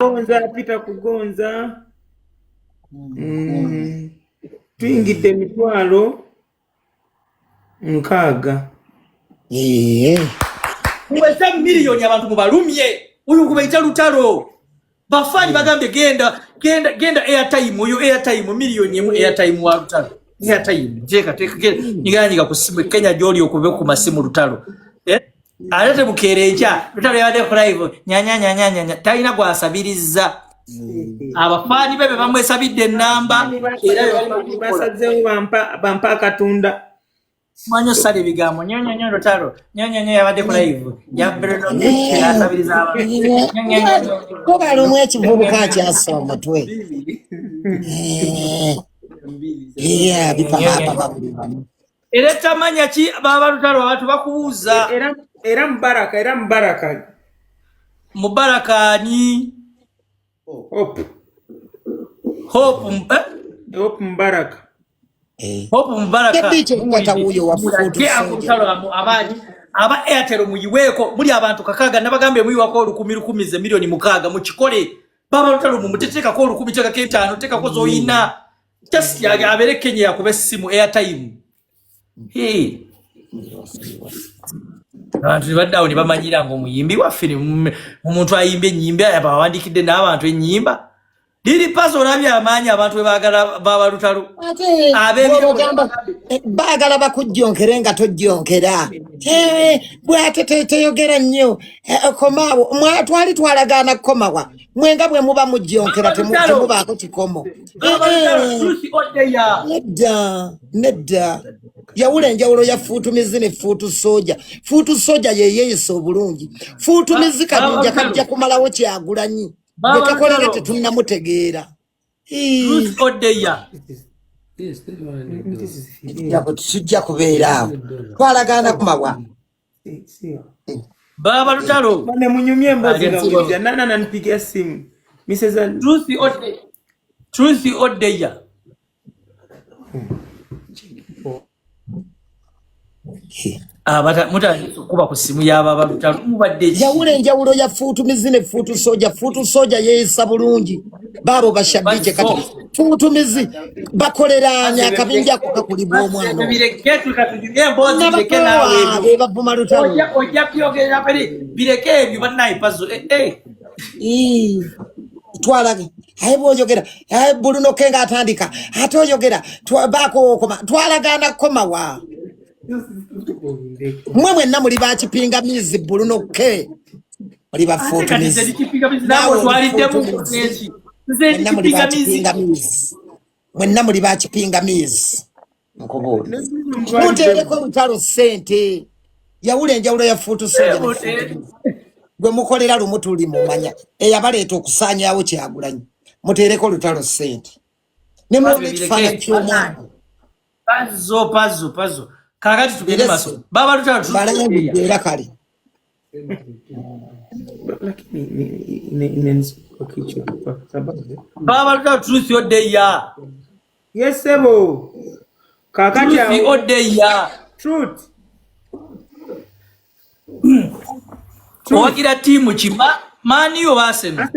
Gonza pita kugonza. Tuyingidde emitwalo 6. Muweza miliyoni abantu mubalumye. Uyu kubaita lutalo. Bafani bagambye genda airtime oyo airtime miliyoni emu airtime wa lutalo. Airtime jeka teka nyiganyiga ku simu Kenya joli okube ku masimu lutalo. Alete bukereja lutalo yabade ku live nyanya talina gwasabiriza. Abafani bebe bamwesabidde namba era basazeewo bampa akatunda. Manyo sali bigambo nyanya lutalo nyanya yabade ku live yabreno asabiriza abantu ko balumwe ekivubuka kyasoma twe bipapa era tamanya ki baba lutalo abantu bakubuuza era mubaraka ni Hope Mubaraka. Hope Mubaraka. Kebiche kwata uyo wafutu abali aba Airtel muyiweko muri abantu kakaga nabagambe muyiwako 10 milioni mukaga mukikole baba lutalo mumuteteka ko 10 teka ke5 teka ko zoyina just yaga abere Kenya yakube simu airtime abantu badawuni bamanyira ngo muyimbi wa film umuntu ayimbe nyimbe abawandikide n'abantu enyimba liri paso nabya amanya abantu bagala baba lutalo bagala bakujjonkerenga tojjonkera bwatete yogera nnyo komawo mwatwali twalagana komawa mwenga bwe muba mujjonkera temubaako kikomo nedda yawula enjawulo ya fuutumizi ne fuutu soja yeyeeyisa obulungi fuutumizi kajja kumalawo Kyagulanyi bekakolera tetunnamutegeera tujja kubeeraawo twalagaana kumawa baba lutalo ne munyumye mbozi ngamoja nana nanipigia simu Mrs. Truth Odeya muta kuba ku simu y'ababa lutalo mubadde yawula enjawulo ya fuutumizi ne fuutu soja yeeyisa bulungi baabo bashabije kati fuutumizi bakoleranya akabinja ako kakulibwa omwana bavuma lutalo ojja byogera peri bireke ebyo bannaye pazo twalage aye bw'oyogera aye Bruno Kenga atandika ate oyogera baako okoma twalagana komawa mwe mwenna muli bakipingamizi Bruno K muli bafuutumizi mwenna muli bakipingamizi muteereko lutalo ssente yawula enjawulo ya fuutu soja gwe mukolera lumu tuli mumanya eyabaleeta okusaanyaawo Kyagulanyi muteereko lutalo ssente ne muona ekifaananyi ky'omwana pazo kakati tugende maso baba lutalo era kale baba lutalo Truth Odeya yesebo kakati Truth Odeya Truth owagira timu kima mani yo Arsenal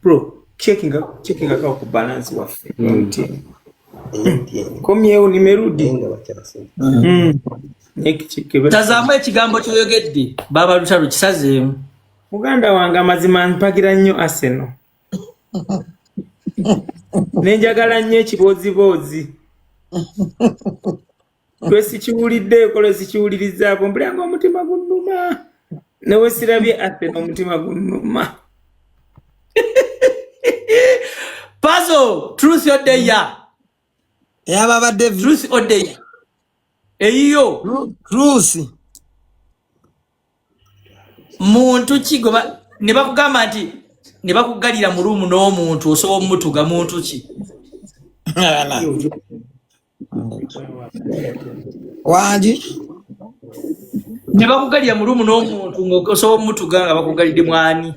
bro checking out ku balance wa komyeo nimerudi tazama ekigambo kyoyogedde baba lutalo kisazeemu muganda wange amazima mpagira nnyo Arsenal nenjagala nnyo ekiboozibozi twesikiwuliddeeko lwesikiwulirizaako mpulanga omutima gunnuma newe sirabye Arsenal omutima gunnuma Pazo Truth Odeya yaba David Truth Odeya eyiyo Truth muntu kigoba ne bakugamba nti ne bakugalira mu room n'omuntu osobola omutuga muntu ki wangi ne bakugalira mu room n'omuntu ng'osobola omutuga nga bakugalidde mwani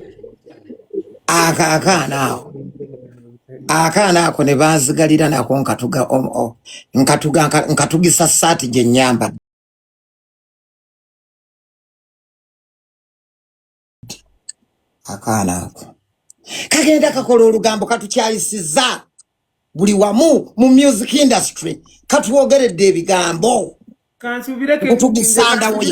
akaakaanaawo akaana ako ne bazigalira nako nkatugisa saati gye nnyamba akaana ako kagenda kakola olugambo katukyayisiza buli wamu mu music industry katuwogeredde ebigambo kutugisandawo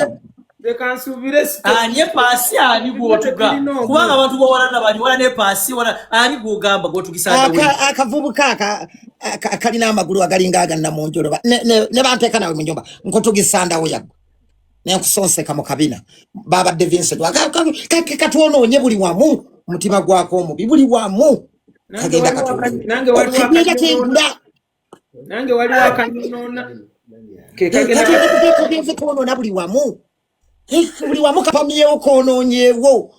ani paasi ani gwotuga kubanga abantu bawalana bali wala ne paasi wala ani gwogamba gwotugisandawo akavubuka kalina amagulu agalinga aganna mu njoloba ne banteeka nawe mu nyumba nkutugisandawo yago nenkusonseka mu kabina babadde Vincent katwonoonye buli wamu mutima gwako omubi buli wamu kagenda nange waliwo akanyonona kagenda kwonoona buli wamu kapamyewo konoonyewo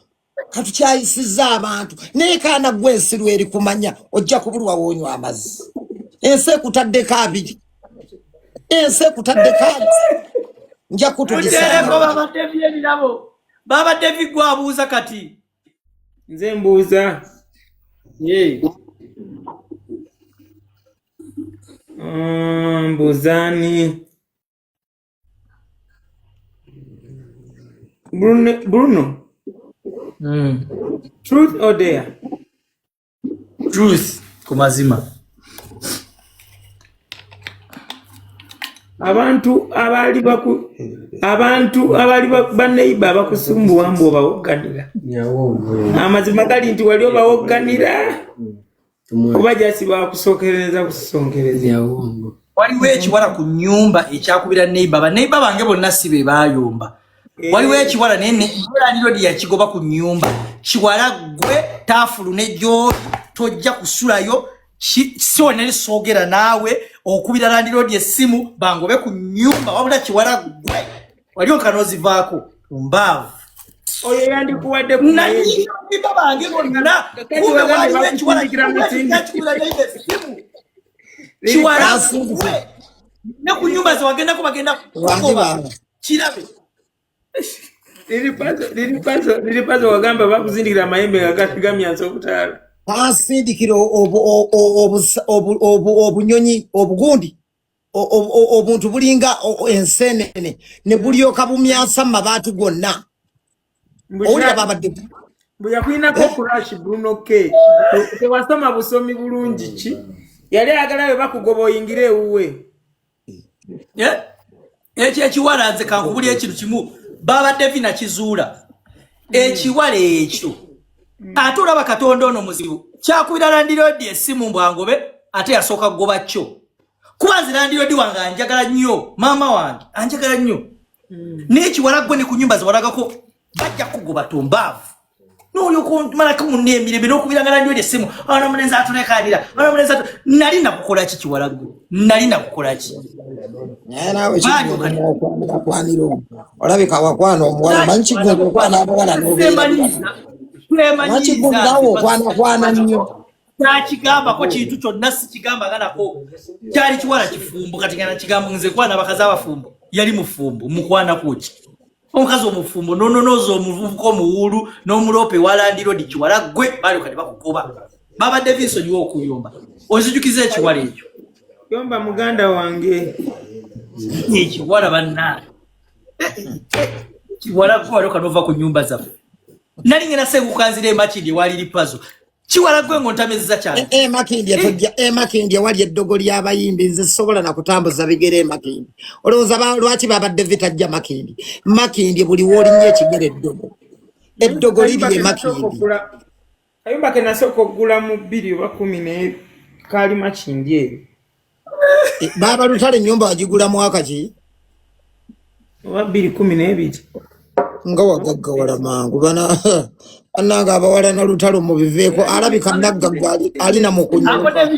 katukyayisiza abantu naye kaana gw'ensiru eri kumanya ojja kubulwa woonywa amazzi ensi ekutaddeko abiri nja kutugisanga baba David gwabuuza kati nze mbuuza mbuuzani Bruno truth or dare truth kumazima abantu abali baneiba abakusumbuwa mbu obawogganira amazima gali nti wali obawogganira kuba jasi bakusookereza kusonkereza waliwo ekiwala ku nnyumba ekyakubira neiba baneiba bange bonna si be bayomba waliwo ekiwala neerandiro yakigoba ku nnyumba kiwala gwe taafulu ne gyoli tojja kusulayo siwo neri soogera naawe okubira landiroodi essimu bangobe ku nnyumba wabula kiwala gwe wali okanozivaako mbaavu oyo yandikuwadde nayiba bange bonna kumbe waliwo ekiwala kikubira essimu kiwala gwe ne ku nnyumba ze wagendako bagenda kugoba kirabe liripazo wagamba bakuzindikira amayembe nga gamyansa okutaala basindikira obunyonyi obugundi obuntu bulinga ensenene ne bulyoka bumyansa mu mabaati gonna owulira babadde bwe yakulinako kurashi Bruno K tewasoma busomi bulungi ki yali ayagala we bakugoba oyingire ewuwe ekyo ekiwala nze kankubuli ekintu kimu babadde vina kizuula ekiwala ekyo ate olaba Katonda ono muzibu kyakubira landiroodi essimu mbwangobe ate yasooka kugoba kyo kuba nze landiroodi wange anjagala nnyo maama wange anjagala nnyo n'ekiwala gwe ne ku nnyumba ze walagako bajja kugoba tombaavu n'olyokumalako munne emirembe n'okubiranga landiroodi essimu ana omulenzi atulekanira ana omulenzi nali nakukola ki kiwala gwe nali nakukola ki nawe kwanira olabika wakwana omuwala manyi kigundu okwana abawala kwana nnyo nakigambako kintu kyonna sikigamba nako kyali kiwala kifumbo kati gana kigambo nze kwana bakazi abafumbo yali mufumbo mukwana kuki omukazi omufumbo nononoza omuvubuka omuwulu n'omulope walandiroodi kiwala gwe bali kati bakugoba baba Davidson niwo okuyomba ozijukiza ekiwala ekyo yomba muganda wange ekiwala banna kiwala gwe kanova ku nyumba zaffe nali ngena sekukanzira emakindi wali lipazo kiwala gwe ngontamezza cyane makindi wali eddogo ly'abayimbi nze sobola nakutambuza bigere makindi olowooza lwaki babadde vitajja makindi buli wolinnyo ekigere eddogo liri makindi ayumba ke nasooka okugula mu 2 oba 10 kaali makindi eyo baba lutale ennyumba wagigula mwaka ki oba 2012 nga wagaggawala mangu bananga abawala na lutalo mubiveeko alabika naggaggwa alina mukunyumba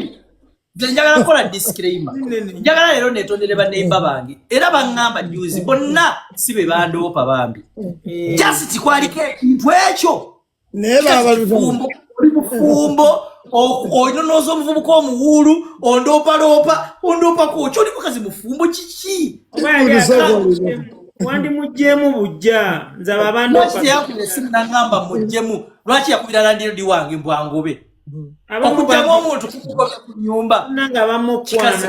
njagala kukola disclaimer njagala leero netondere banneimba bange era baŋŋamba news bonna si be bandoopa bambi just kwaliko ekintu ekyo naye baba lutalo mufumbo oinonoza omuvubuka omuwulu ondoopa kukyo oli mukazi mufumbo kiki wandi mujjemu bujja nzaba lwaki yakubira esimu nangamba mujjemu lwaki yakubira landiroodi wange mbwangobe okujjamu omuntu kukugoba ku nyumba nanga bamukwana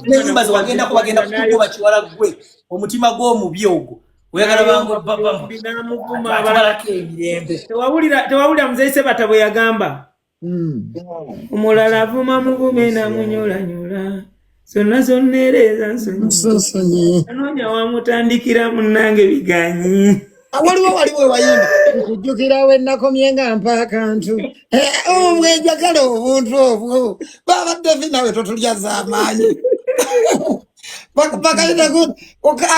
n'ennyumba ze bagenda kukugoba kiwala gwe omutima gw'omubi ogwo oyagala bangobalako emirembe. Tewawulira muzeise bata bwe yagamba omulala avuma muvume namunyolanyula zonna zonnereeza nsonyi anoonya wamutandikira munnange biganyi waliwo wayimba nkujjukira we nakomye nga mpa akantu omwenjagala obuntu obwo babadde finawe totulya z'amaanyi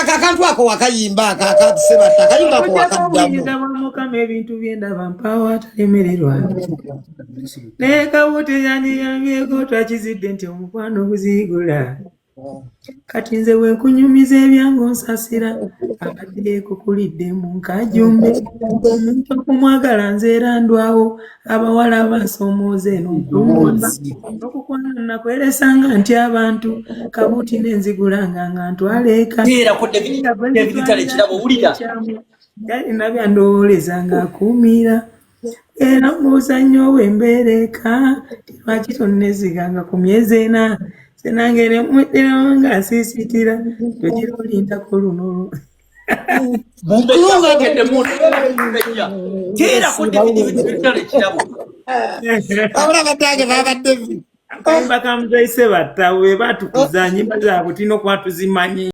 akakantu ako wakayimba akakatusebata akayimba ako wakaddamu ebintu byendaba mpawo atalemererwa naye kabuti yandiyambyeko twakizidde nti omukwano guzigula kati nze wenkunyumiza ebyange onsasira abadde kukulidde mu nkajumbe omuntu okumwagala nze era ndwawo abawala abansoomooza eno nkumba okukwana nakweresanga nti abantu kabuti nenzigulanga nga ntwala eka yalina byandowoleza nga akuumira era muzannyo ow'embeereka lwaki tonneziganga ku myezi ena senange nemwederawo nga nsiisitira togira olindako luno abula batange babadde akayimba kamuzaise batta we batukuza nyimba zaabwe tulina okuba tuzimanyi